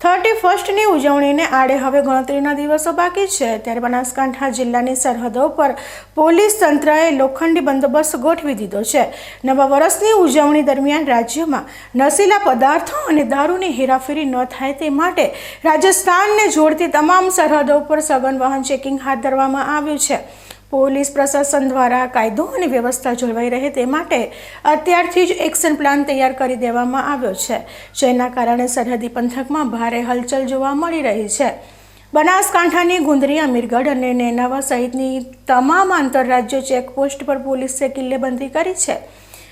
31ની ઉજવણીને આડે હવે ગણતરીના દિવસો બાકી છે, ત્યારે બનાસકાંઠા જિલ્લાની સરહદો પર પોલીસ તંત્રએ લોખંડી બંદોબસ્ત ગોઠવી દીધો છે। નવા વર્ષની ઉજવણી દરમિયાન રાજ્યમાં નશીલા પદાર્થો અને દારૂની હેરાફેરી ન થાય તે માટે રાજસ્થાનને જોડતી તમામ સરહદો પર સઘન વાહન ચેકિંગ હાથ ધરવામાં આવ્યું છે। પોલીસ પ્રશાસન દ્વારા કાયદો અને વ્યવસ્થા જળવાઈ રહે તે માટે અત્યારથી જ એક્શન પ્લાન તૈયાર કરી દેવામાં આવ્યો છે, જેના કારણે સરહદી પંથકમાં ભારે હલચલ જોવા મળી રહી છે। બનાસકાંઠાની ગુંદરી, અમીરગઢ અને નેનાવા સહિતની તમામ આંતરરાજ્ય ચેકપોસ્ટ પર પોલીસે કિલ્લેબંધી કરી છે।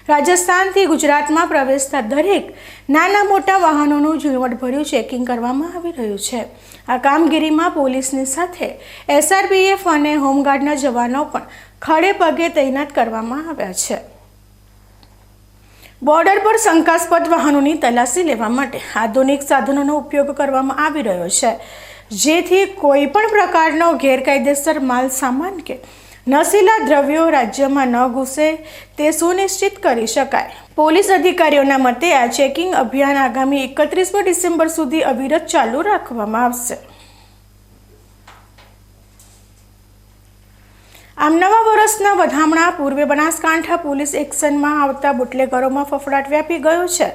રાજસ્થાનથી ગુજરાતમાં પ્રવેશતા દરેક નાના મોટા વાહનોનું ઝીણવટભર્યું ચેકિંગ કરવામાં આવી રહ્યું છે। આ કામગીરીમાં પોલીસની સાથે SRPF અને હોમગાર્ડના જવાનો પણ ખડે પગે તૈનાત કરવામાં આવ્યા છે। બોર્ડર પર શંકાસ્પદ વાહનોની તલાશી લેવા માટે આધુનિક સાધનોનો ઉપયોગ કરવામાં આવી રહ્યો છે, જેથી કોઈ પણ પ્રકારનો ગેરકાયદેસર માલ સામાન કે નશીલા દ્રવ્યો રાજ્યમાં ન ઘૂસે તે સુનિશ્ચિત કરી શકાય। પોલીસ અધિકારીઓના મતે આ ચેકિંગ અભિયાન આગામી 31 ડિસેમ્બર સુધી અવિરત ચાલુ રાખવામાં આવશે। આમ નવા વર્ષના વધામણા પૂર્વે બનાસકાંઠા પોલીસ એક્શનમાં આવતા બુટલેગરોમાં ફફડાટ વ્યાપી ગયો છે।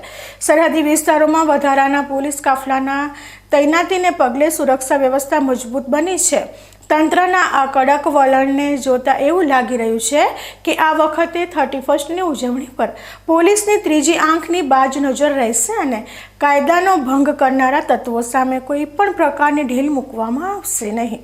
સરહદી વિસ્તારોમાં વધારાના પોલીસ કાફલાના તૈનાતીને પગલે સુરક્ષા વ્યવસ્થા મજબૂત બની છે। તંત્રના આ કડક વલણને જોતા એવું લાગી રહ્યું છે કે આ વખતે 31ની ઉજવણી પર પોલીસની ત્રીજી આંખની બાજ નજર રહેશે અને કાયદાનો ભંગ કરનારા તત્વો સામે કોઈ પણ પ્રકારની ઢીલ મૂકવામાં આવશે નહીં।